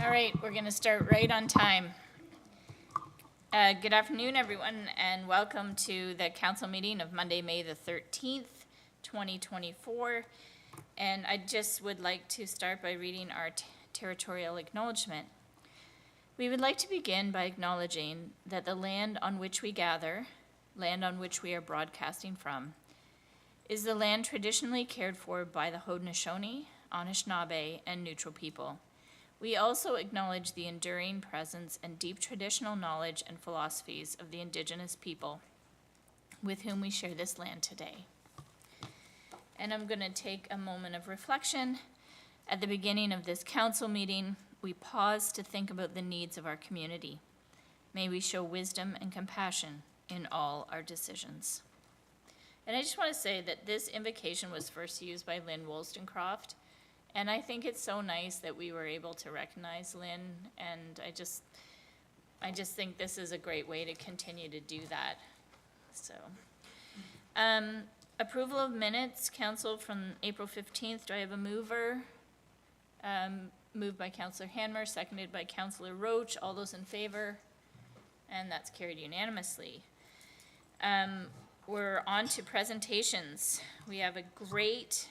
All right, we're going to start right on time. Good afternoon, everyone, and welcome to the council meeting of Monday, May the 13th, 2024. And I just would like to start by reading our territorial acknowledgement. We would like to begin by acknowledging that the land on which we gather, land on which we are broadcasting from, is the land traditionally cared for by the Haudenosaunee, Anishinaabe, and Neutral people. We also acknowledge the enduring presence and deep traditional knowledge and philosophies of the Indigenous people with whom we share this land today. And I'm going to take a moment of reflection. At the beginning of this council meeting, we pause to think about the needs of our community. May we show wisdom and compassion in all our decisions. And I just want to say that this invocation was first used by Lynn Wollstonecraft. And I think it's so nice that we were able to recognize Lynn, and I just think this is a great way to continue to do that. So, approval of minutes, council, from April 15th. Do I have a mover? Moved by Councillor Hanmer, seconded by Councillor Roach. All those in favor? And that's carried unanimously. We're on to presentations. We have a great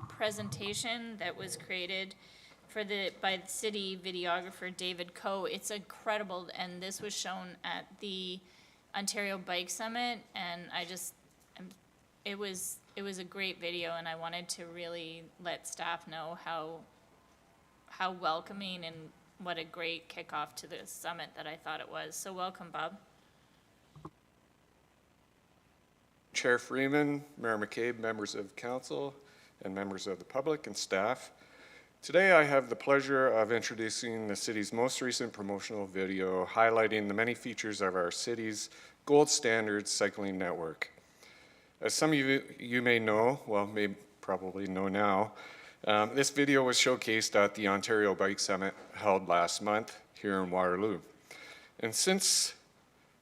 presentation that was created by the city videographer David Coe. It's incredible, and this was shown at the Ontario Bike Summit, and it was a great video, and I wanted to really let staff know how welcoming and what a great kickoff to the summit that I thought it was. So welcome, Bob. Chair Freeman, Mayor McCabe, members of council, and members of the public and staff. Today I have the pleasure of introducing the city's most recent promotional video highlighting the many features of our city's gold standard cycling network. As some of you may know, well, probably know now, this video was showcased at the Ontario Bike Summit held last month here in Waterloo. And since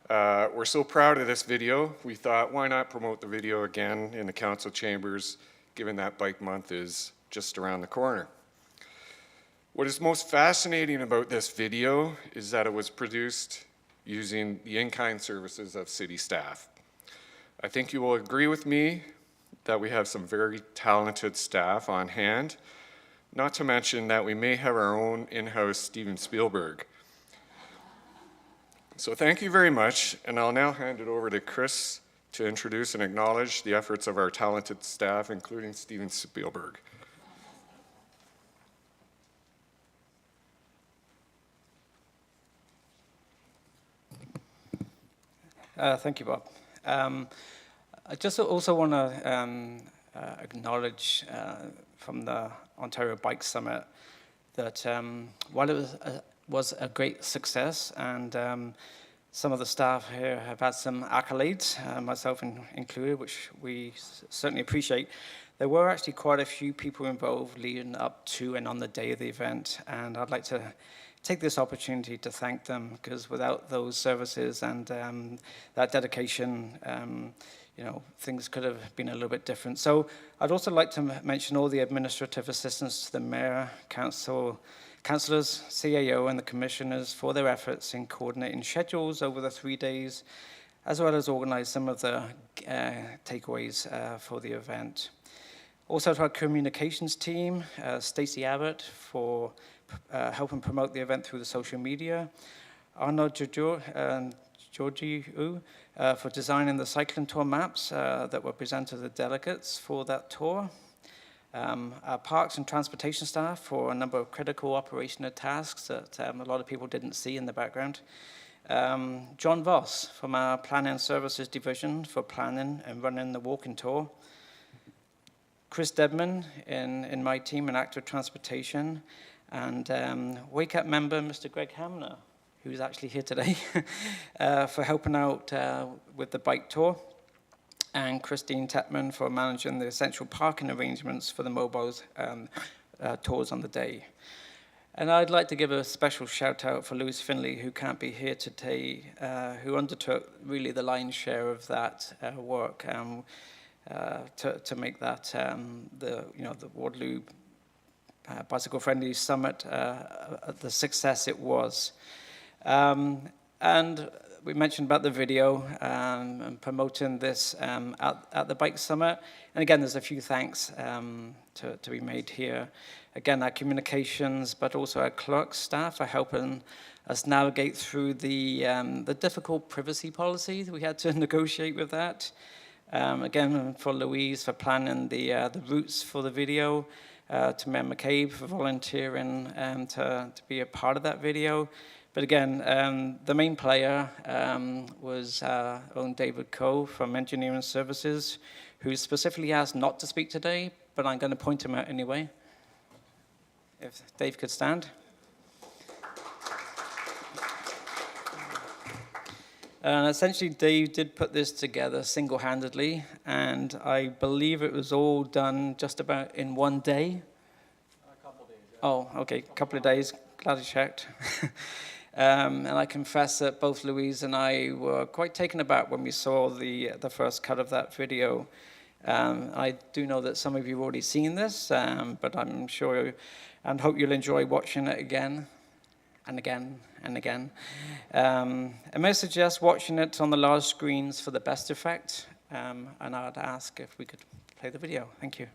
we're so proud of this video, we thought, why not promote the video again in the council chambers, given that Bike Month is just around the corner. What is most fascinating about this video is that it was produced using the in-kind services of city staff. I think you will agree with me that we have some very talented staff on hand, not to mention that we may have our own in-house Steven Spielberg. So thank you very much, and I'll now hand it over to Chris to introduce and acknowledge the efforts of our talented staff, including Steven Spielberg. Thank you, Bob. I just also want to acknowledge from the Ontario Bike Summit that while it was a great success, and some of the staff here have had some accolades, myself included, which we certainly appreciate. There were actually quite a few people involved leading up to and on the day of the event, and I'd like to take this opportunity to thank them, because without those services and that dedication, things could have been a little bit different. So I'd also like to mention all the administrative assistants to the mayor, councillors, CAO, and the commissioners for their efforts in coordinating schedules over the 3 days, as well as organize some of the takeaways for the event. Also to our communications team, Stacey Abbott for helping promote the event through the social media, Arnaud Georgiou for designing the cycling tour maps that were presented to the delegates for that tour, our parks and transportation staff for a number of critical operational tasks that a lot of people didn't see in the background, John Voss from our planning services division for planning and running the walking tour, Chris Debman in my team in active transportation, and Wake Up member Mr. Greg Hamner, who's actually here today, for helping out with the bike tour, and Christine Tetman for managing the essential parking arrangements for the mobiles tours on the day. And I'd like to give a special shout out for Lewis Finley, who can't be here today, who undertook really the lion's share of that work to make that the Waterloo bicycle-friendly summit, the success it was. And we mentioned about the video and promoting this at the Bike Summit. And again, there's a few thanks to be made here. Again, our communications, but also our clerk staff are helping us navigate through the difficult privacy policies we had to negotiate with that. Again, for Louise for planning the routes for the video, to Mayor McCabe for volunteering to be a part of that video. But again, the main player was our own David Coe from Engineering Services, who specifically asked not to speak today, but I'm going to point him out anyway. If Dave could stand. Essentially, Dave did put this together single-handedly, and I believe it was all done just about in one day. A couple days. Yeah. Oh, okay, a couple of days. Glad I checked. And I confess that both Louise and I were quite taken aback when we saw the first cut of that video. I do know that some of you have already seen this, but I'm sure and hope you'll enjoy watching it again and again and again. I may suggest watching it on the large screens for the best effect, and I'd ask if we could play the video. Thank you.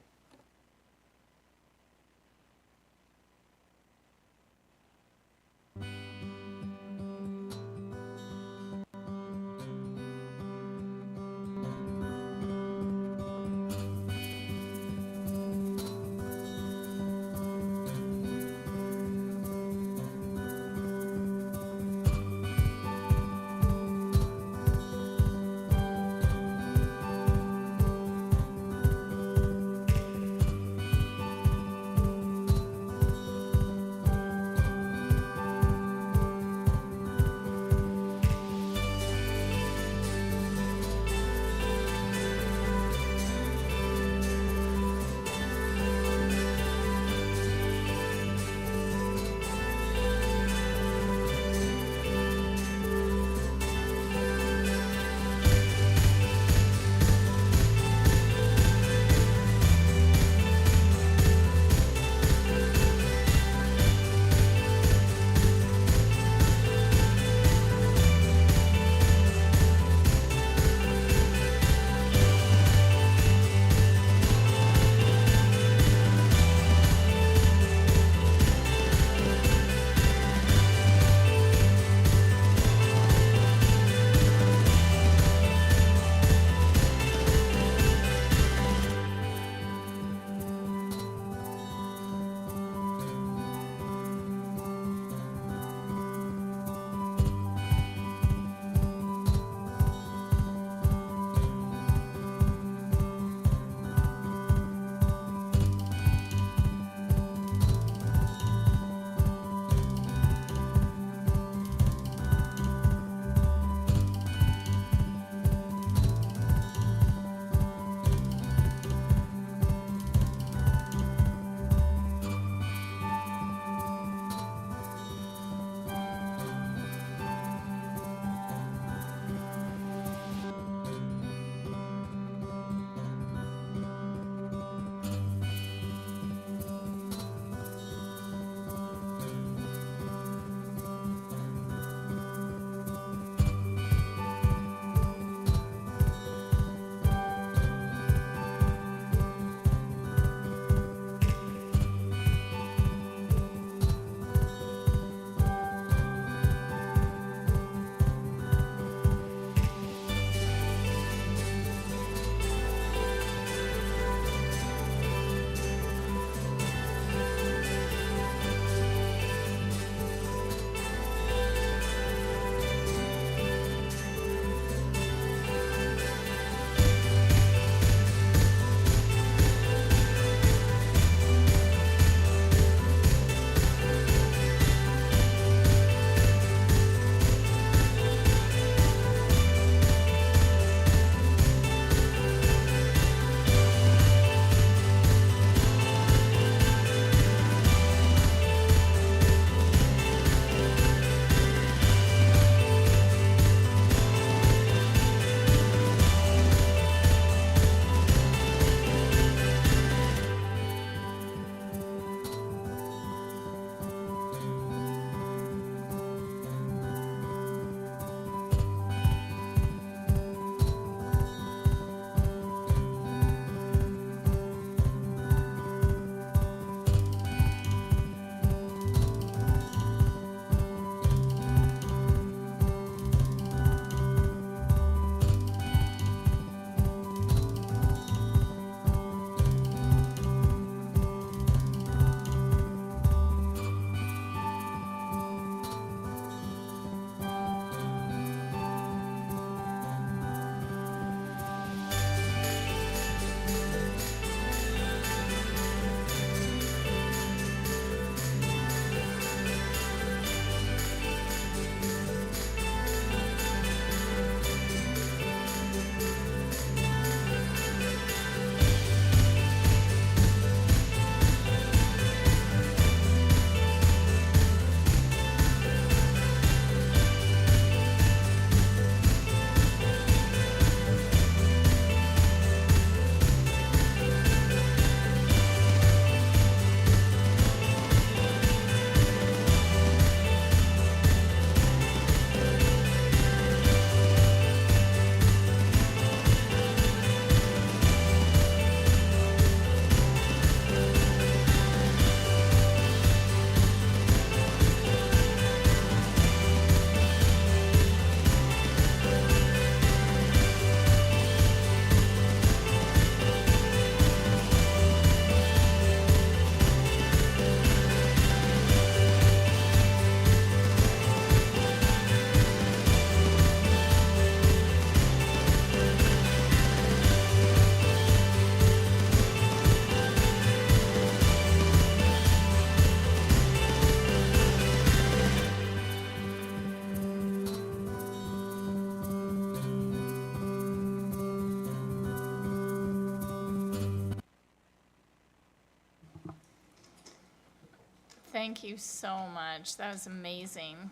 thank you so much. That was amazing.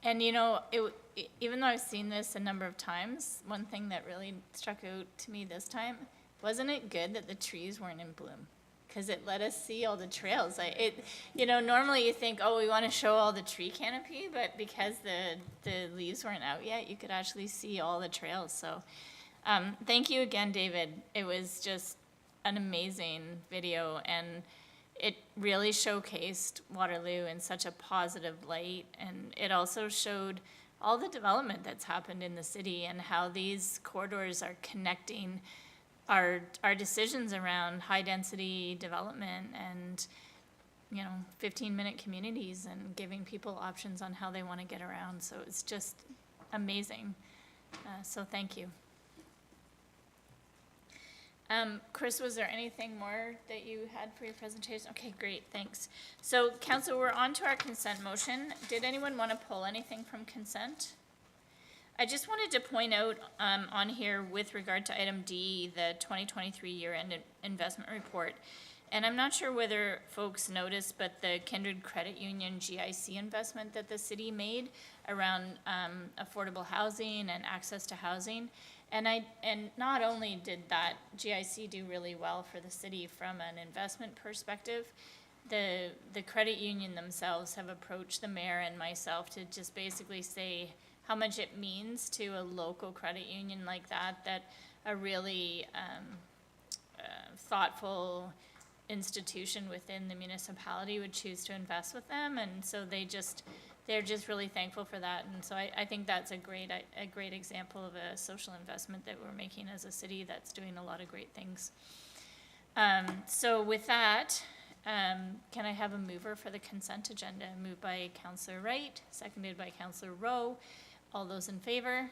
And you know, even though I've seen this a number of times, one thing that really struck out to me this time, wasn't it good that the trees weren't in bloom? Because it let us see all the trails. Normally you think, oh, we want to show all the tree canopy, but because the leaves weren't out yet, you could actually see all the trails. So thank you again, David. It was just an amazing video, and it really showcased Waterloo in such a positive light, and it also showed all the development that's happened in the city and how these corridors are connecting our decisions around high-density development and, 15-minute communities and giving people options on how they want to get around. So it's just amazing. So thank you. Chris, was there anything more that you had for your presentation? Okay, great, thanks. So, Council, we're on to our consent motion. Did anyone want to pull anything from consent? I just wanted to point out on here with regard to item D, the 2023 year-end investment report. And I'm not sure whether folks noticed, but the Kindred Credit Union GIC investment that the city made around affordable housing and access to housing. And not only did that GIC do really well for the city from an investment perspective, the credit union themselves have approached the mayor and myself to just basically say how much it means to a local credit union like that a really thoughtful institution within the municipality would choose to invest with them. And so they're just really thankful for that. And so I think that's a great example of a social investment that we're making as a city that's doing a lot of great things. So with that, can I have a mover for the consent agenda? Moved by Councillor Wright, seconded by Councillor Rowe. All those in favor?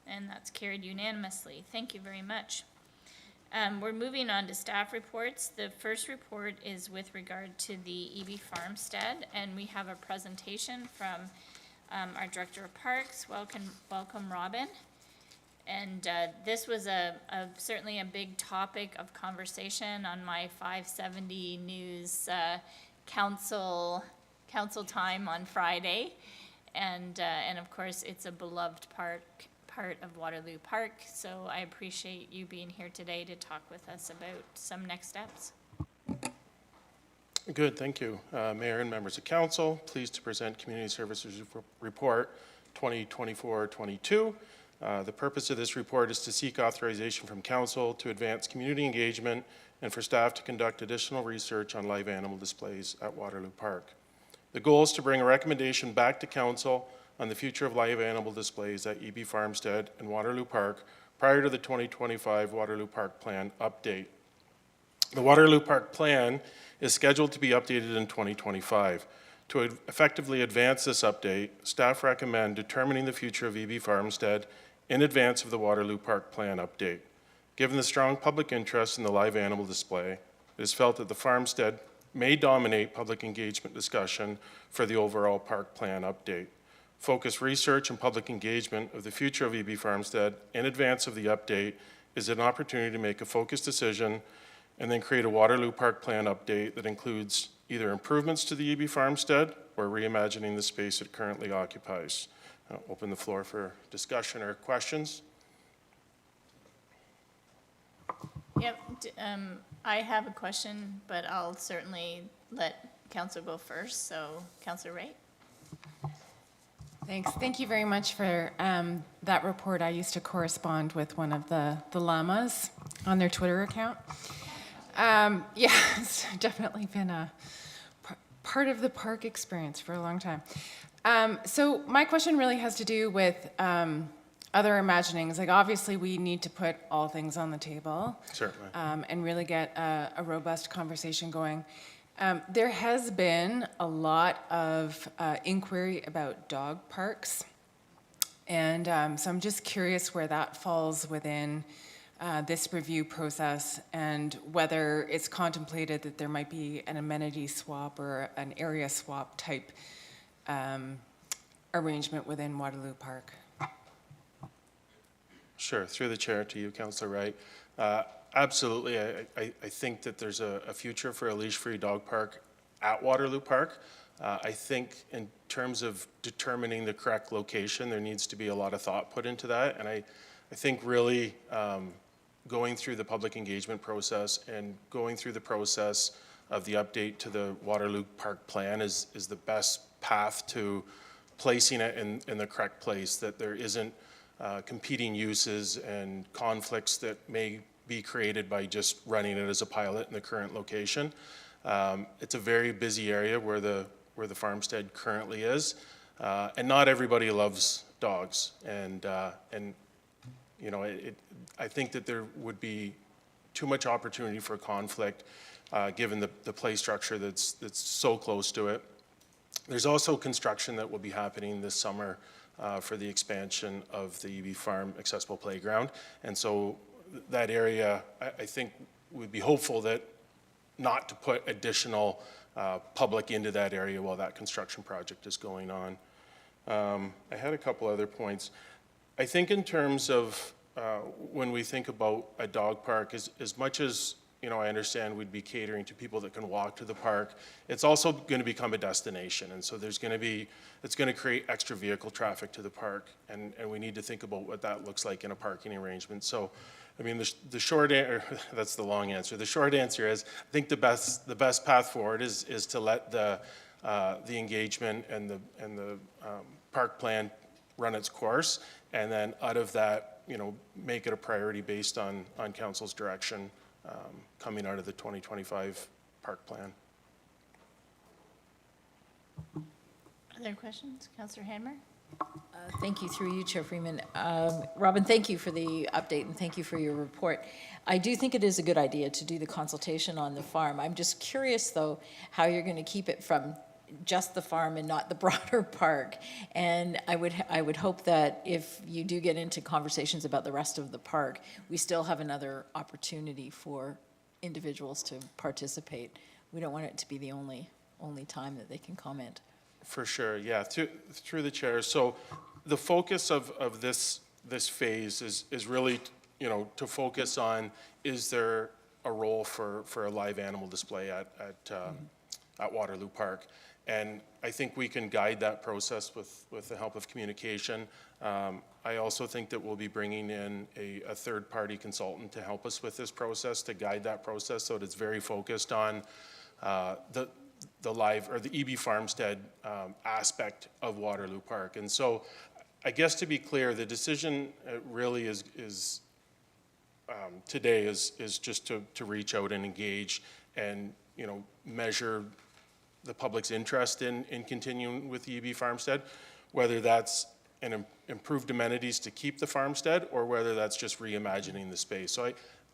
And that's carried unanimously. Thank you very much. We're moving on to staff reports. The first report is with regard to the EB Farmstead, and we have a presentation from our Director of Parks. Welcome, Robin. And this was certainly a big topic of conversation on my 570 News council time on Friday. And of course, it's a beloved part of Waterloo Park, so I appreciate you being here today to talk with us about some next steps. Good, thank you. Mayor and members of council, pleased to present Community Services Report 2024-22. The purpose of this report is to seek authorization from council to advance community engagement and for staff to conduct additional research on live animal displays at Waterloo Park. The goal is to bring a recommendation back to council on the future of live animal displays at EB Farmstead and Waterloo Park prior to the 2025 Waterloo Park Plan update. The Waterloo Park Plan is scheduled to be updated in 2025. To effectively advance this update, staff recommend determining the future of EB Farmstead in advance of the Waterloo Park Plan update. Given the strong public interest in the live animal display, it is felt that the farmstead may dominate public engagement discussion for the overall park plan update. Focused research and public engagement of the future of EB Farmstead in advance of the update is an opportunity to make a focused decision and then create a Waterloo Park Plan update that includes either improvements to the EB Farmstead or reimagining the space it currently occupies. I'll open the floor for discussion or questions. Yep, I have a question, but I'll certainly let Councillor go first. So, Councillor Wright. Thanks. Thank you very much for that report. I used to correspond with one of the llamas on their Twitter account. Yeah, it's definitely been a part of the park experience for a long time. So my question really has to do with other imaginings. Like, obviously, we need to put all things on the table. Certainly. And really get a robust conversation going. There has been a lot of inquiry about dog parks, and so I'm just curious where that falls within this review process and whether it's contemplated that there might be an amenity swap or an area swap type arrangement within Waterloo Park. Sure, through the chair to you, Councillor Wright. Absolutely, I think that there's a future for a leash-free dog park at Waterloo Park. I think in terms of determining the correct location, there needs to be a lot of thought put into that. And I think really going through the public engagement process and going through the process of the update to the Waterloo Park plan is the best path to placing it in the correct place, that there isn't competing uses and conflicts that may be created by just running it as a pilot in the current location. It's a very busy area where the farmstead currently is, and not everybody loves dogs. And you know, I think that there would be too much opportunity for conflict given the play structure that's so close to it. There's also construction that will be happening this summer for the expansion of the EB Farm accessible playground. And so that area, I think, would be hopeful that not to put additional public into that area while that construction project is going on. I had a couple other points. I think in terms of when we think about a dog park, as much as, you know, I understand we'd be catering to people that can walk to the park, it's also going to become a destination. And so it's going to create extra vehicle traffic to the park. And we need to think about what that looks like in a parking arrangement. So, I mean, the short answer, that's the long answer. The short answer is, I think the best path forward is to let the engagement and the park plan run its course. And then out of that, you know, make it a priority based on council's direction coming out of the 2025 park plan. Other questions? Councillor Hanmer? Thank you, through you, Chair Freeman. Robin, thank you for the update and thank you for your report. I do think it is a good idea to do the consultation on the farm. I'm just curious, though, how you're going to keep it from just the farm and not the broader park. And I would hope that if you do get into conversations about the rest of the park, we still have another opportunity for individuals to participate. We don't want it to be the only time that they can comment. For sure, yeah, through the chair. So the focus of this phase is really, you know, to focus on, is there a role for a live animal display at Waterloo Park? And I think we can guide that process with the help of communication. I also think that we'll be bringing in a third-party consultant to help us with this process, to guide that process, so that it's very focused on the live, or the EB Farmstead aspect of Waterloo Park. And so I guess, to be clear, the decision really is today is just to reach out and engage and, you know, measure the public's interest in continuing with the EB Farmstead, whether that's improved amenities to keep the farmstead or whether that's just reimagining the space. So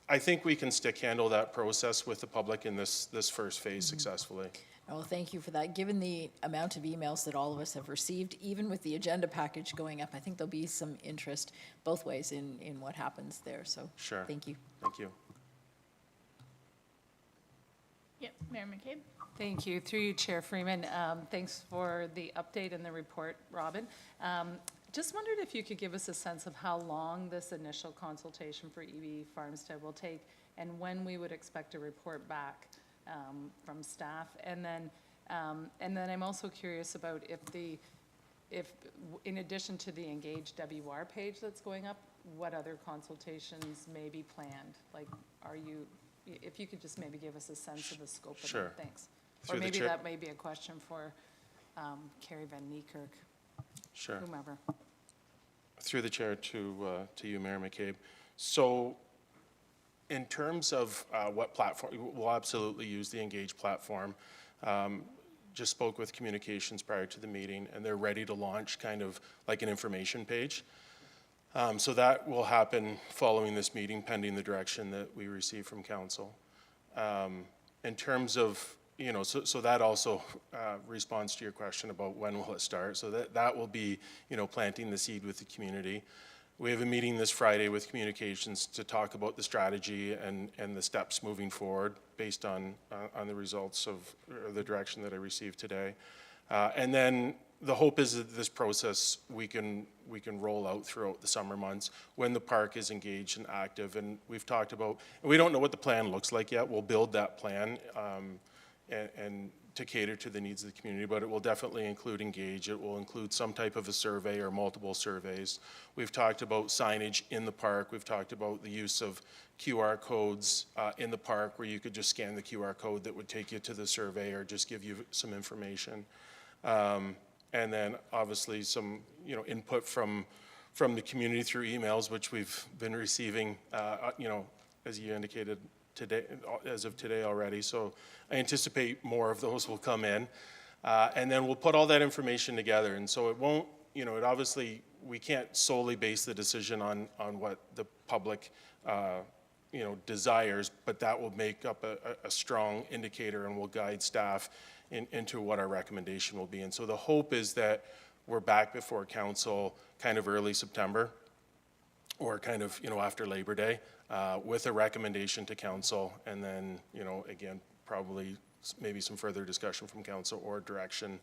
I think we can handle that process with the public in this first phase successfully. Well, thank you for that. Given the amount of emails that all of us have received, even with the agenda package going up, I think there'll be some interest both ways in what happens there. So Sure. Thank you. Thank you. Yep, Mayor McCabe? Thank you. Through you, Chair Freeman. Thanks for the update and the report, Robin. Just wondered if you could give us a sense of how long this initial consultation for EB Farmstead will take and when we would expect a report back from staff. And then I'm also curious about if in addition to the Engage WR page that's going up, what other consultations may be planned? Like, if you could just maybe give us a sense of the scope of Sure. it, thanks. Through Or the maybe chair. that may be a question for Carrie Van Niekerk, Sure. whomever. Through the chair to you, Mayor McCabe. So in terms of what platform, we'll absolutely use the Engage platform. Just spoke with communications prior to the meeting, and they're ready to launch kind of like an information page. So that will happen following this meeting, pending the direction that we receive from council. In terms of, you know, so that also responds to your question about when will it start. So that will be, you know, planting the seed with the community. We have a meeting this Friday with communications to talk about the strategy and the steps moving forward based on the results of the direction that I received today. And then the hope is that this process we can roll out throughout the summer months when the park is engaged and active. And we've talked about, and we don't know what the plan looks like yet. We'll build that plan and to cater to the needs of the community, but it will definitely include engage. It will include some type of a survey or multiple surveys. We've talked about signage in the park. We've talked about the use of QR codes in the park where you could just scan the QR code that would take you to the survey or just give you some information. And then obviously some, input from the community through emails, which we've been receiving, as you indicated today, as of today already. So I anticipate more of those will come in. And then we'll put all that information together. And so it won't, it obviously, we can't solely base the decision on what the public, desires, but that will make up a strong indicator and will guide staff into what our recommendation will be. And so the hope is that we're back before council kind of early September or kind of, after Labor Day with a recommendation to council. And then, again, probably maybe some further discussion from council or direction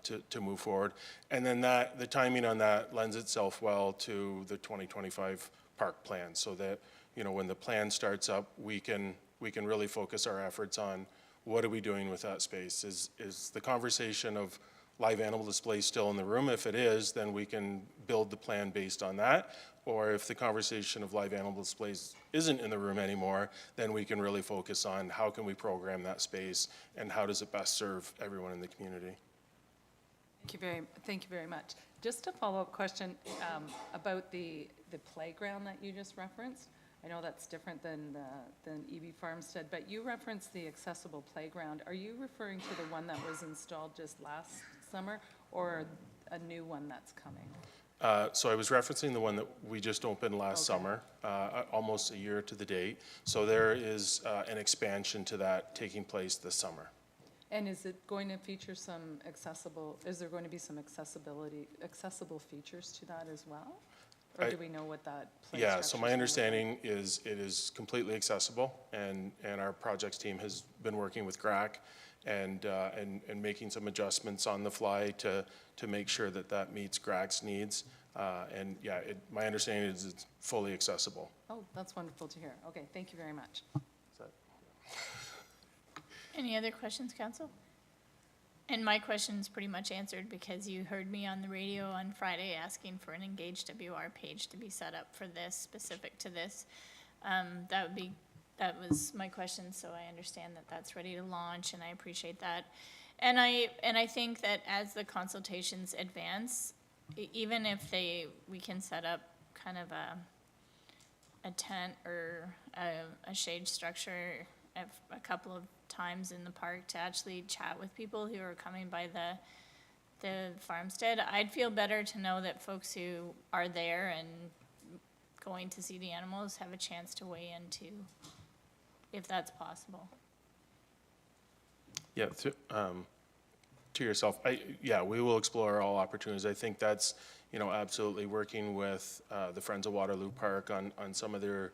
to move forward. And then the timing on that lends itself well to the 2025 park plan so that, when the plan starts up, we can really focus our efforts on what are we doing with that space? Is the conversation of live animal display still in the room? If it is, then we can build the plan based on that. Or if the conversation of live animal displays isn't in the room anymore, then we can really focus on how can we program that space and how does it best serve everyone in the community. Thank you very much. Just a follow-up question about the playground that you just referenced. I know that's different than EB Farmstead, but you referenced the accessible playground. Are you referring to the one that was installed just last summer or a new one that's coming? So I was referencing the one that we just opened last summer, almost a year to the date. So there is an expansion to that taking place this summer. And is it going to feature some is there going to be some accessible features to that as well? Or do we know what that play Yeah, so my structure's understanding is it is completely accessible, and our projects team has been working with GRAC and making some adjustments on the fly to make sure that meets GRAC's needs. And yeah, my understanding is it's fully accessible. Oh, that's wonderful to hear. Okay, thank you very much. Any other questions, council? And my question's pretty much answered because you heard me on the radio on Friday asking for an Engage WR page to be set up for this, specific to this. That was my question, so I understand that that's ready to launch, and I appreciate that. And I think that as the consultations advance, even if we can set up kind of a tent or a shade structure a couple of times in the park to actually chat with people who are coming by the farmstead, I'd feel better to know that folks who are there and going to see the animals have a chance to weigh in too, if that's possible. Yeah, to yourself, we will explore all opportunities. I think that's, absolutely working with the Friends of Waterloo Park on some of their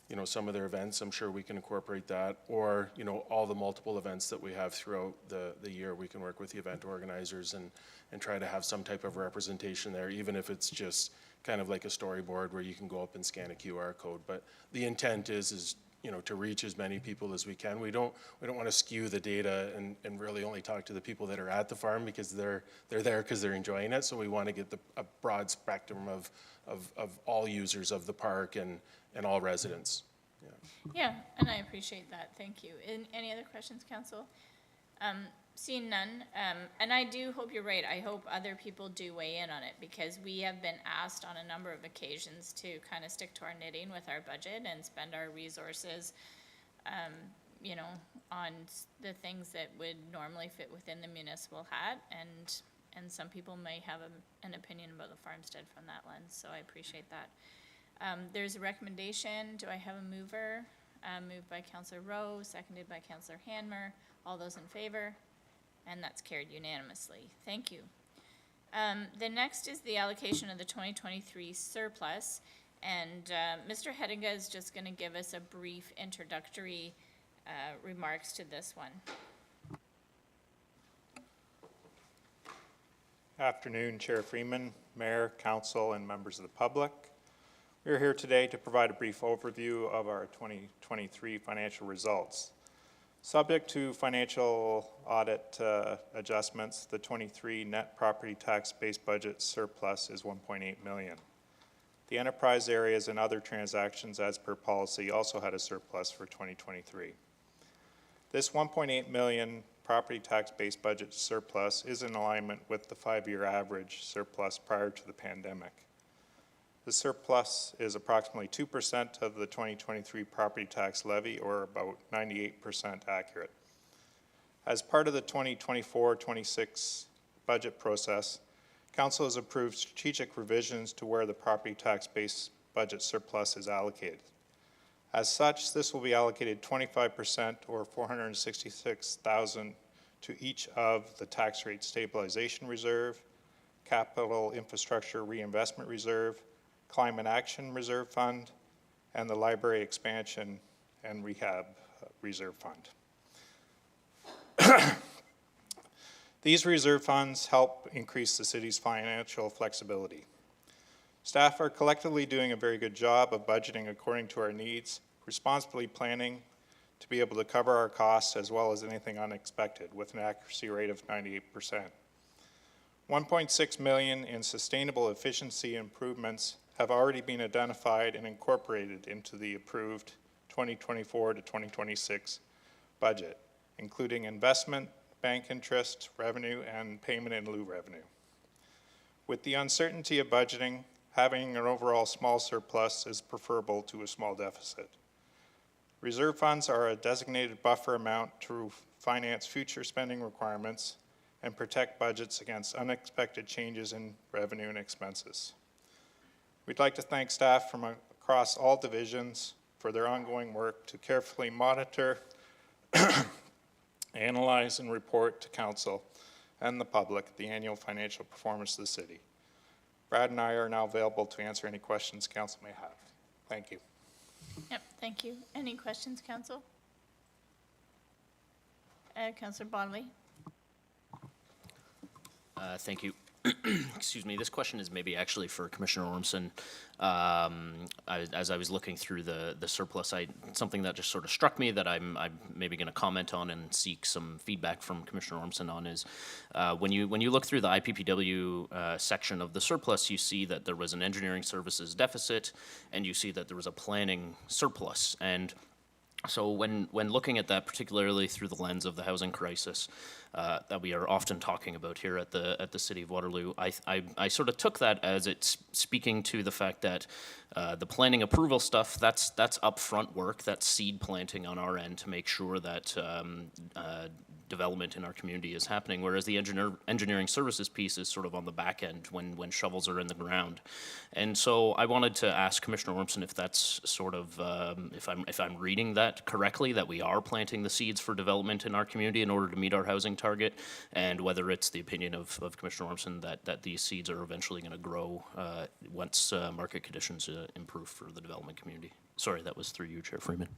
events. I'm sure we can incorporate that, or, all the multiple events that we have throughout the year. We can work with the event organizers and try to have some type of representation there, even if it's just kind of like a storyboard where you can go up and scan a QR code. But the intent is to reach as many people as we can. We don't want to skew the data and really only talk to the people that are at the farm because they're there because they're enjoying it. So we want to get a broad spectrum of all users of the park and all residents. Yeah, and I appreciate that, thank you. Any other questions, council? Seeing none, and I do hope you're right, I hope other people do weigh in on it, because we have been asked on a number of occasions to kind of stick to our knitting with our budget and spend our resources, on the things that would normally fit within the municipal hat, and some people may have an opinion about the farmstead from that lens, so I appreciate that. There's a recommendation. Do I have a mover? Moved by Councillor Rowe, seconded by Councillor Hanmer. All those in favor? And that's carried unanimously. Thank you. The next is the allocation of the 2023 surplus. And Mr. Hedinga is just going to give us a brief introductory remarks to this one. Afternoon, Chair Freeman, Mayor, Council, and members of the public. We are here today to provide a brief overview of our 2023 financial results. Subject to financial audit adjustments, the 23 net property tax base budget surplus is 1.8 million. The enterprise areas and other transactions as per policy also had a surplus for 2023. This 1.8 million property tax base budget surplus is in alignment with the 5-year average surplus prior to the pandemic. The surplus is approximately 2% of the 2023 property tax levy, or about 98% accurate. As part of the 2024-26 budget process, Council has approved strategic revisions to where the property tax base budget surplus is allocated. As such, this will be allocated 25%, or $466,000, to each of the tax rate stabilization reserve, capital infrastructure reinvestment reserve, Climate Action Reserve Fund, and the Library Expansion and Rehab Reserve Fund. These reserve funds help increase the city's financial flexibility. Staff are collectively doing a very good job of budgeting according to our needs, responsibly planning to be able to cover our costs as well as anything unexpected with an accuracy rate of 98%. 1.6 million in sustainable efficiency improvements have already been identified and incorporated into the approved 2024 to 2026 budget, including investment, bank interest, revenue, and payment in lieu revenue. With the uncertainty of budgeting, having an overall small surplus is preferable to a small deficit. Reserve funds are a designated buffer amount to finance future spending requirements and protect budgets against unexpected changes in revenue and expenses. We'd like to thank staff from across all divisions for their ongoing work to carefully monitor, analyze, and report to Council and the public the annual financial performance of the city. Brad and I are now available to answer any questions Council may have. Thank you. Yep, thank you. Any questions, Council? Councillor Bodley? Thank you. Excuse me, this question is maybe actually for Commissioner Ormson. As I was looking through the surplus, something that just sort of struck me that I'm maybe going to comment on and seek some feedback from Commissioner Ormson on is when you look through the IPPW section of the surplus, you see that there was an engineering services deficit, and you see that there was a planning surplus. And so when looking at that, particularly through the lens of the housing crisis that we are often talking about here at the City of Waterloo, I sort of took that as it's speaking to the fact that the planning approval stuff, that's upfront work, that's seed planting on our end to make sure that development in our community is happening, whereas the engineering services piece is sort of on the back end when shovels are in the ground. And so I wanted to ask Commissioner Ormson if that's sort of, if I'm reading that correctly, that we are planting the seeds for development in our community in order to meet our housing target, and whether it's the opinion of Commissioner Ormson that these seeds are eventually going to grow once market conditions improve for the development community. Sorry, that was through you, Chair Freeman.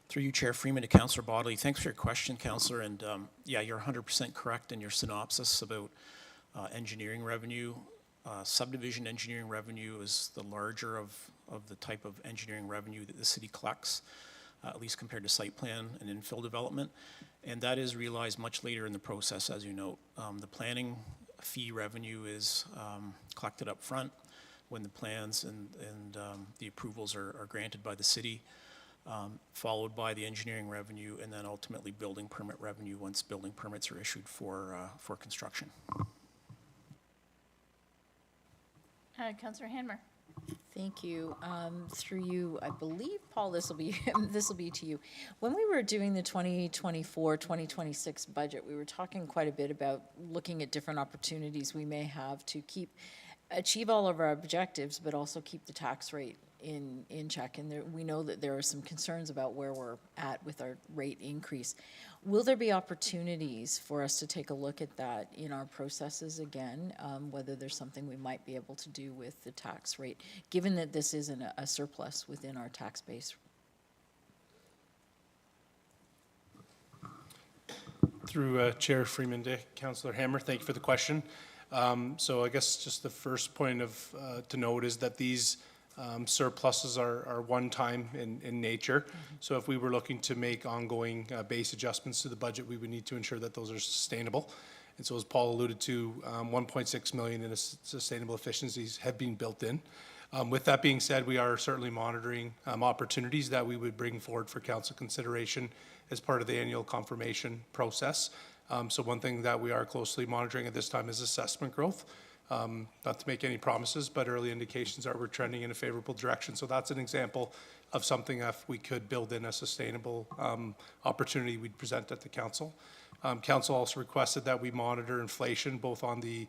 Through you, Chair Freeman, to Councillor Bodley. Thanks for your question, Councillor. And yeah, you're 100% correct in your synopsis about engineering revenue. Subdivision engineering revenue is the larger of the type of engineering revenue that the city collects, at least compared to site plan and infill development. And that is realized much later in the process, as you note. The planning fee revenue is collected up front when the plans and the approvals are granted by the city. Followed by the engineering revenue, and then ultimately building permit revenue once building permits are issued for construction. Councillor Hanmer? Thank you. Through you, I believe, Paul, this will be to you. When we were doing the 2024-2026 budget, we were talking quite a bit about looking at different opportunities we may have to achieve all of our objectives, but also keep the tax rate in check. And we know that there are some concerns about where we're at with our rate increase. Will there be opportunities for us to take a look at that in our processes again, whether there's something we might be able to do with the tax rate, given that this isn't a surplus within our tax base? Through Chair Freeman to Councillor Hammer, thank you for the question. So I guess just the first point to note is that these Surpluses are one-time in nature. So if we were looking to make ongoing base adjustments to the budget, we would need to ensure that those are sustainable. And so as Paul alluded to, 1.6 million in sustainable efficiencies have been built in. With that being said, we are certainly monitoring opportunities that we would bring forward for council consideration as part of the annual confirmation process. So one thing that we are closely monitoring at this time is assessment growth. Not to make any promises, but early indications are we're trending in a favorable direction. So that's an example of something if we could build in a sustainable opportunity we'd present at the council. Council also requested that we monitor inflation both on the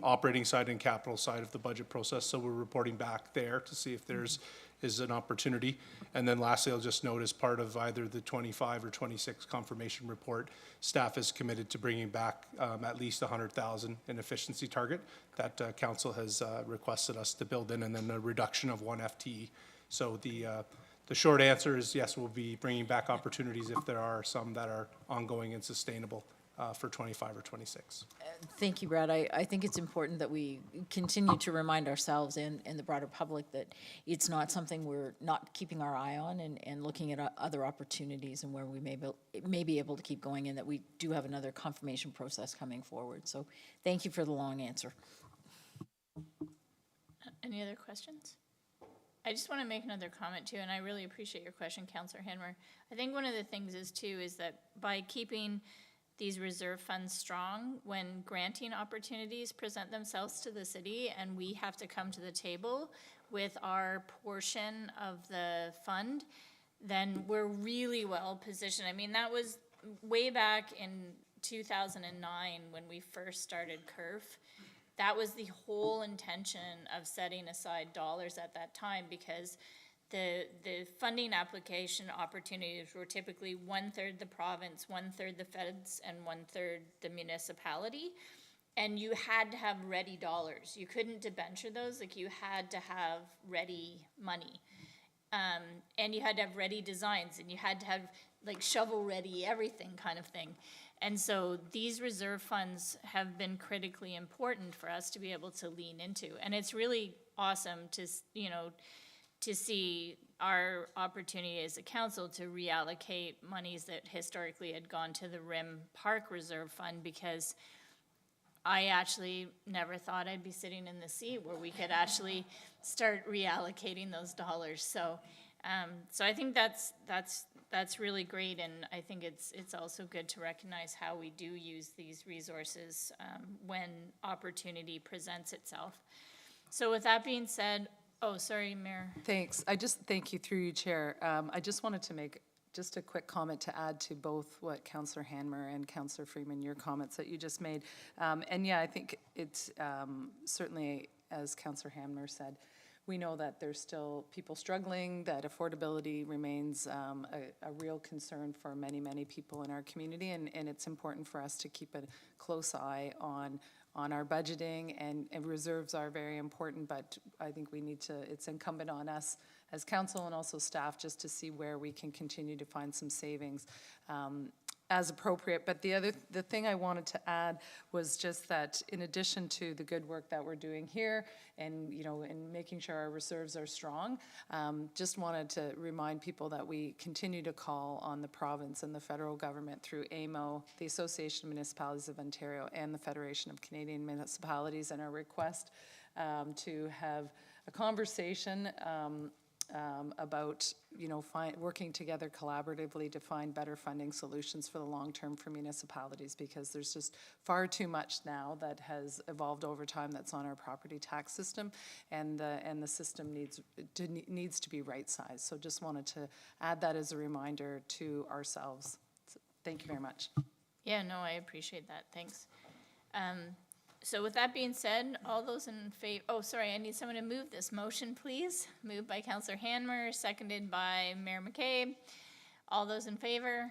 operating side and capital side of the budget process. So we're reporting back there to see if there's is an opportunity. And then lastly, I'll just note as part of either the 25 or 26 confirmation report, staff is committed to bringing back at least 100,000 in efficiency target that council has requested us to build in, and then a reduction of 1 FTE. So the short answer is yes, we'll be bringing back opportunities if there are some that are ongoing and sustainable for 25 or 26. Thank you, Brad. I think it's important that we continue to remind ourselves and the broader public that it's not something we're not keeping our eye on and looking at other opportunities and where we may be able to keep going, and that we do have another confirmation process coming forward. So thank you for the long answer. Any other questions? I just want to make another comment too, and I really appreciate your question, Councillor Hanmer. I think one of the things is too is that by keeping these reserve funds strong, when granting opportunities present themselves to the city and we have to come to the table with our portion of the fund, then we're really well positioned. I mean, that was way back in 2009 when we first started CURF. That was the whole intention of setting aside dollars at that time, because the funding application opportunities were typically 1/3 the province, 1/3 the feds, and 1/3 the municipality. And you had to have ready dollars. You couldn't debenture those, like you had to have ready money. And you had to have ready designs, and you had to have like shovel ready everything kind of thing. And so these reserve funds have been critically important for us to be able to lean into. And it's really awesome to, to see our opportunity as a council to reallocate monies that historically had gone to the Rim Park Reserve Fund, because I actually never thought I'd be sitting in the seat where we could actually start reallocating those dollars. So, so I think that's really great, and I think it's also good to recognize how we do use these resources when opportunity presents itself. So with that being said, oh, sorry, Mayor. Thanks. I just thank you through you, Chair. I just wanted to make just a quick comment to add to both what Councillor Hanmer and Councillor Freeman, your comments that you just made. And yeah, I think it's certainly, as Councillor Hanmer said, we know that there's still people struggling, that affordability remains a real concern for many, many people in our community, and it's important for us to keep a close eye on our budgeting, and reserves are very important, but I think we need to, it's incumbent on us as council and also staff just to see where we can continue to find some savings as appropriate. But the thing I wanted to add was just that in addition to the good work that we're doing here and, and making sure our reserves are strong, just wanted to remind people that we continue to call on the province and the federal government through AMO, the Association of Municipalities of Ontario, and the Federation of Canadian Municipalities, and our request to have a conversation about, working together collaboratively to find better funding solutions for the long term for municipalities, because there's just far too much now that has evolved over time that's on our property tax system, and the system needs to be right sized. So just wanted to add that as a reminder to ourselves. So thank you very much. Yeah, no, I appreciate that. Thanks. So with that being said, all those in favor, oh, sorry, I need someone to move this motion, please. Moved by Councillor Hanmer, seconded by Mayor McCabe. All those in favor?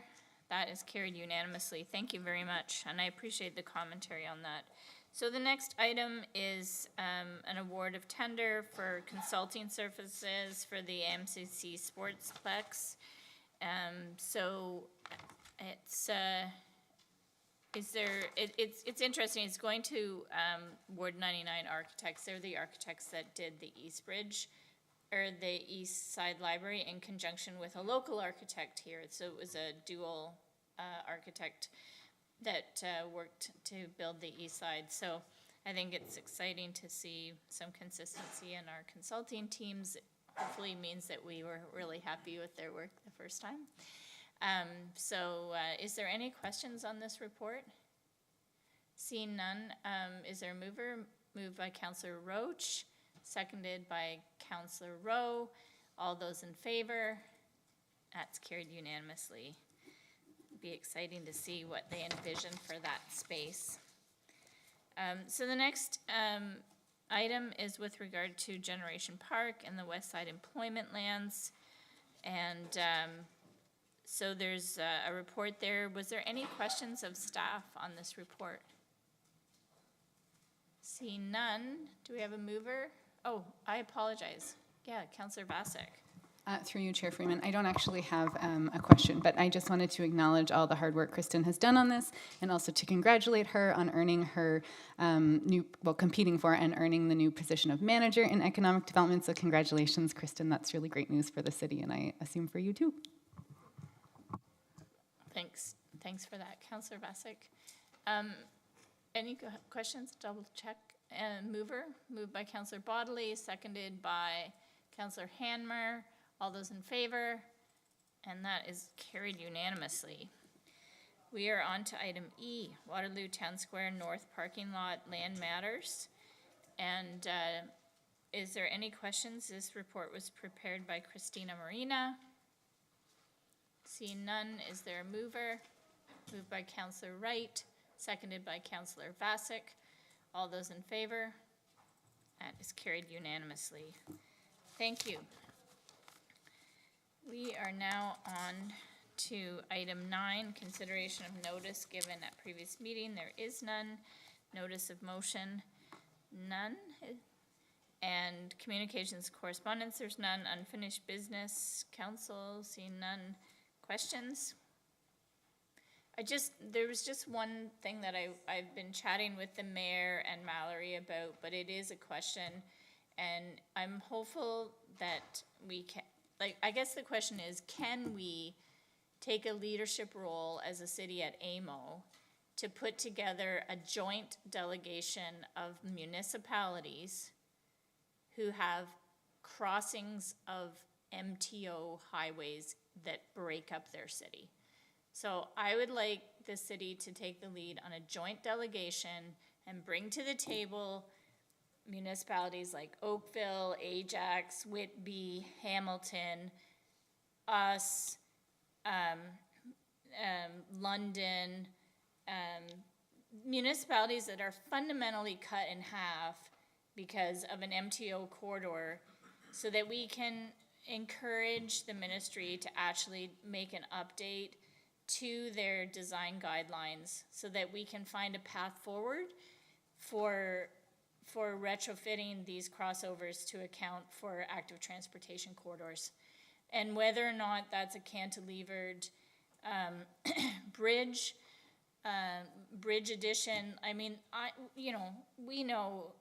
That is carried unanimously. Thank you very much, and I appreciate the commentary on that. So the next item is an award of tender for consulting services for the MCC Sportsplex. So it's is there, it's interesting, it's going to Ward 99 Architects. They're the architects that did the East Bridge, or the East Side Library, in conjunction with a local architect here. So it was a dual architect that worked to build the East Side. So I think it's exciting to see some consistency in our consulting teams. It hopefully means that we were really happy with their work the first time. Is there any questions on this report? Seeing none, is there a mover? Moved by Councillor Roach, seconded by Councillor Rowe. All those in favor? That's carried unanimously. Be exciting to see what they envision for that space. So the next item is with regard to Generation Park and the West Side employment lands. And so there's a report there. Was there any questions of staff on this report? Seeing none, do we have a mover? Oh, I apologize. Yeah, Councillor Vasek. Through you, Chair Freeman. I don't actually have a question, but I just wanted to acknowledge all the hard work Kristen has done on this, and also to congratulate her on earning her competing for and earning the new position of manager in economic development. So congratulations, Kristen. That's really great news for the city, and I assume for you too. Thanks for that, Councillor Vasek. Any questions? Double check. Moved by Councillor Bodley, seconded by Councillor Hanmer. All those in favor? And that is carried unanimously. We are on to item E, Waterloo Town Square North Parking Lot Land Matters. And is there any questions? This report was prepared by Christina Marina. Seeing none, is there a mover? Moved by Councillor Wright, seconded by Councillor Vasek. All those in favor? That is carried unanimously. Thank you. We are now on to item 9, consideration of notice given at previous meeting. There is none. Notice of motion, none. And communications correspondence, there's none. Unfinished business, council, seeing none. Questions? There was just one thing that I've been chatting with the mayor and Mallory about, but it is a question, and I'm hopeful that we can, I guess the question is, can we take a leadership role as a city at AMO to put together a joint delegation of municipalities who have crossings of MTO highways that break up their city? So I would like the city to take the lead on a joint delegation and bring to the table municipalities like Oakville, Ajax, Whitby, Hamilton, us, London, municipalities that are fundamentally cut in half because of an MTO corridor, so that we can encourage the ministry to actually make an update to their design guidelines, so that we can find a path forward for retrofitting these crossovers to account for active transportation corridors. And whether or not that's a cantilevered bridge addition, I mean, we know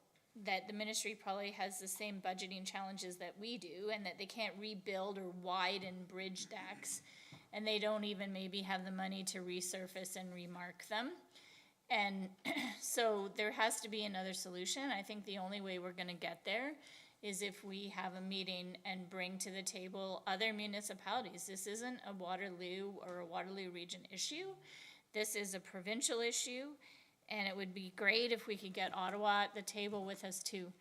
that the ministry probably has the same budgeting challenges that we do, and that they can't rebuild or widen bridge decks, and they don't even maybe have the money to resurface and remark them. And so there has to be another solution. I think the only way we're going to get there is if we have a meeting and bring to the table other municipalities. This isn't a Waterloo or a Waterloo region issue. This is a provincial issue, and it would be great if we could get Ottawa at the table with us too.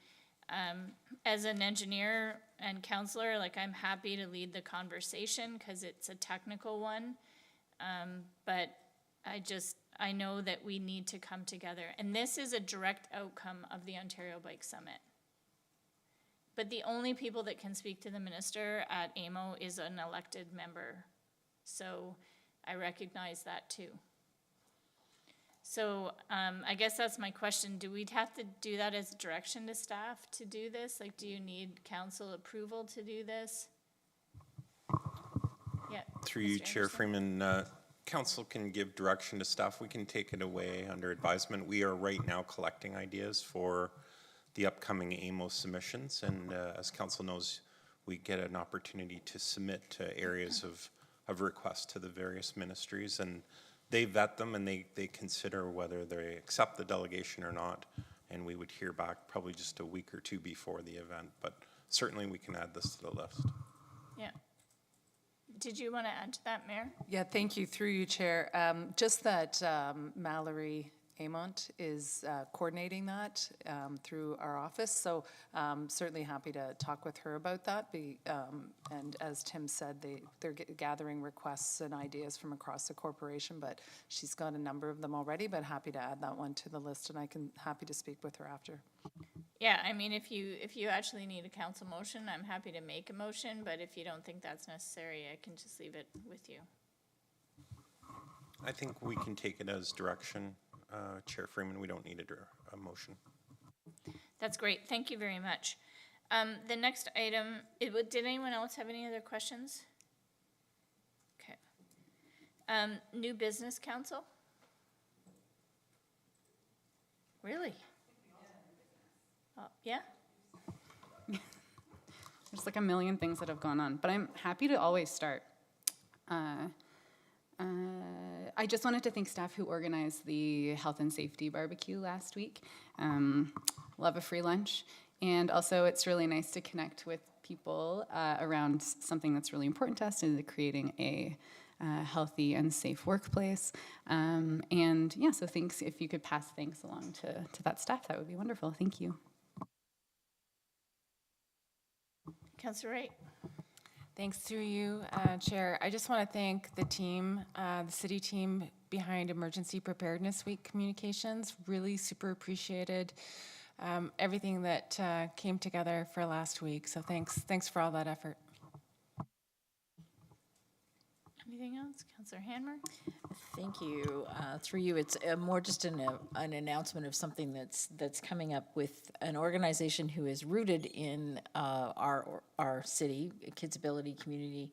As an engineer and counselor, I'm happy to lead the conversation because it's a technical one, but I know that we need to come together. And this is a direct outcome of the Ontario Bike Summit. But the only people that can speak to the minister at AMO is an elected member. So I recognize that too. So I guess that's my question. Do we have to do that as direction to staff to do this? Do you need council approval to do this? Yeah. Through you, Mr. Chair Anderson? Freeman, council can give direction to staff. We can take it away under advisement. We are right now collecting ideas for the upcoming AMO submissions, and as council knows, we get an opportunity to submit areas of request to the various ministries, and they vet them and they consider whether they accept the delegation or not, and we would hear back probably just a week or two before the event, but certainly we can add this to the list. Yeah. Did you want to add to that, Mayor? Yeah, thank you, through you, Chair. Just that Mallory Amont is coordinating that through our office, so certainly happy to talk with her about that. And as Tim said, they're gathering requests and ideas from across the corporation, but she's got a number of them already, but happy to add that one to the list, and happy to speak with her after. Yeah, I mean, if you actually need a council motion, I'm happy to make a motion, but if you don't think that's necessary, I can just leave it with you. I think we can take it as direction, Chair Freeman. We don't need a motion. That's great. Thank you very much. The next item, did anyone else have any other questions? Okay. New Business Council? Really? Yeah? There's like a million things that have gone on, but I'm happy to always start. I just wanted to thank staff who organized the health and safety barbecue last week. Love a free lunch. And also it's really nice to connect with people around something that's really important to us, is creating a healthy and safe workplace. And yeah, so thanks. If you could pass thanks along to that staff, that would be wonderful. Thank you. Councillor Wright? Thanks through you, Chair. I just want to thank the team, the city team behind Emergency Preparedness Week communications. Really super appreciated everything that came together for last week. So thanks for all that effort. Anything else? Councillor Hanmer? Thank you. Through you, it's more just an announcement of something that's coming up with an organization who is rooted in our city, Kids Ability Community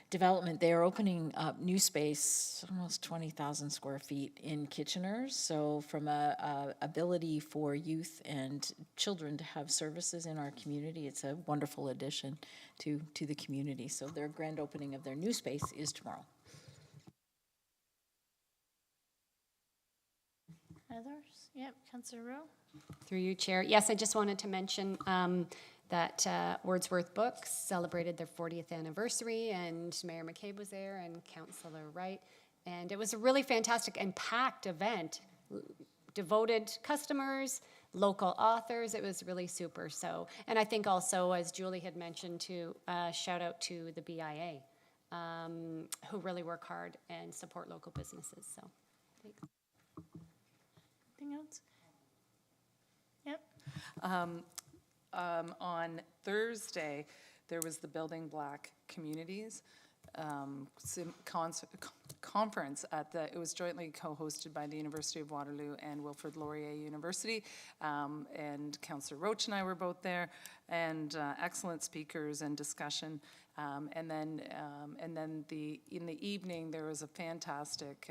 Development. They are opening up new space, almost 20,000 square feet in Kitchener. So from a ability for youth and children to have services in our community, it's a wonderful addition to the community. So their grand opening of their new space is tomorrow. Others? Yep, Councillor Rowe? Through you, Chair. Yes, I just wanted to mention that Wordsworth Books celebrated their 40th anniversary, and Mayor McCabe was there and Councillor Wright. And it was a really fantastic and packed event. Devoted customers, local authors. It was really super. So, and I think also, as Julie had mentioned, to shout out to the BIA, who really work hard and support local businesses. So, thanks. Anything else? Yep. On Thursday, there was the Building Black Communities conference it was jointly co-hosted by the University of Waterloo and Wilfrid Laurier University, and Councillor Roach and I were both there, and excellent speakers and discussion. And then in the evening there was a fantastic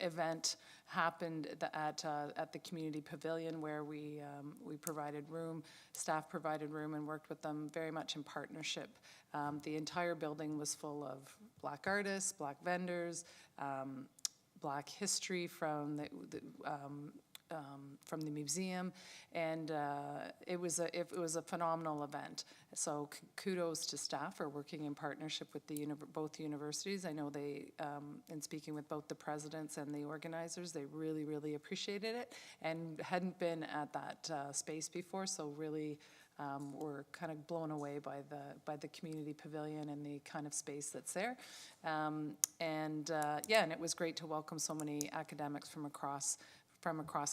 event happened at the community pavilion, where we provided room, staff provided room, and worked with them very much in partnership. The entire building was full of Black artists, Black vendors, Black history from the museum, and it was a phenomenal event. So kudos to staff for working in partnership with both universities. I know they, in speaking with both the presidents and the organizers, they really, really appreciated it and hadn't been at that space before. So really, we're kind of blown away by the community pavilion and the kind of space that's there. And it was great to welcome so many academics from across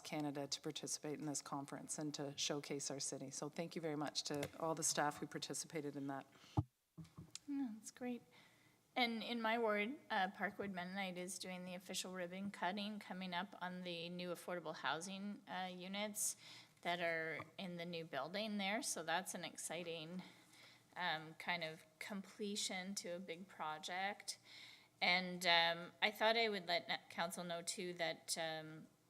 Canada to participate in this conference and to showcase our city. So thank you very much to all the staff who participated in that. No, that's great. And in my ward, Parkwood Mennonite is doing the official ribbon cutting coming up on the new affordable housing units that are in the new building there. So that's an exciting kind of completion to a big project. And I thought I would let council know too that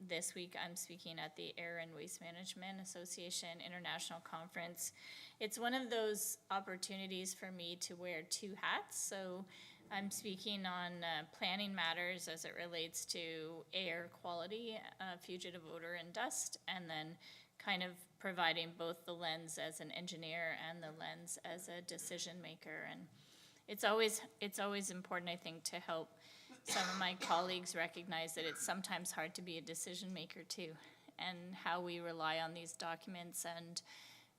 this week I'm speaking at the Air and Waste Management Association International Conference. It's one of those opportunities for me to wear two hats. So I'm speaking on planning matters as it relates to air quality, fugitive odor and dust, and then kind of providing both the lens as an engineer and the lens as a decision maker. And it's always important, I think, to help some of my colleagues recognize that it's sometimes hard to be a decision maker too, and how we rely on these documents,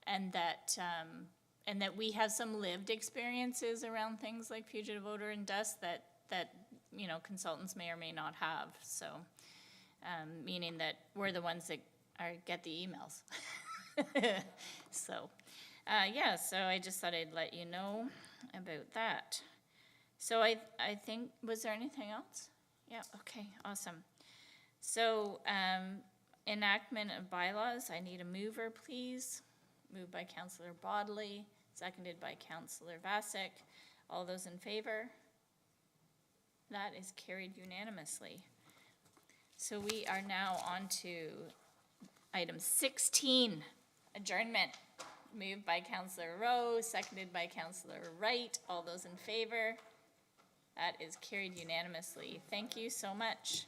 and that we have some lived experiences around things like fugitive odor and dust that you know, consultants may or may not have. So, meaning that we're the ones that get the emails. So, yeah. So I just thought I'd let you know about that. So I think, was there anything else? Yeah, okay, awesome. So, enactment of bylaws, I need a mover, please. Moved by Councillor Bodley, seconded by Councillor Vasek. All those in favor? That is carried unanimously. So we are now on to item 16, adjournment. Moved by Councillor Rowe, seconded by Councillor Wright. All those in favor? That is carried unanimously. Thank you so much.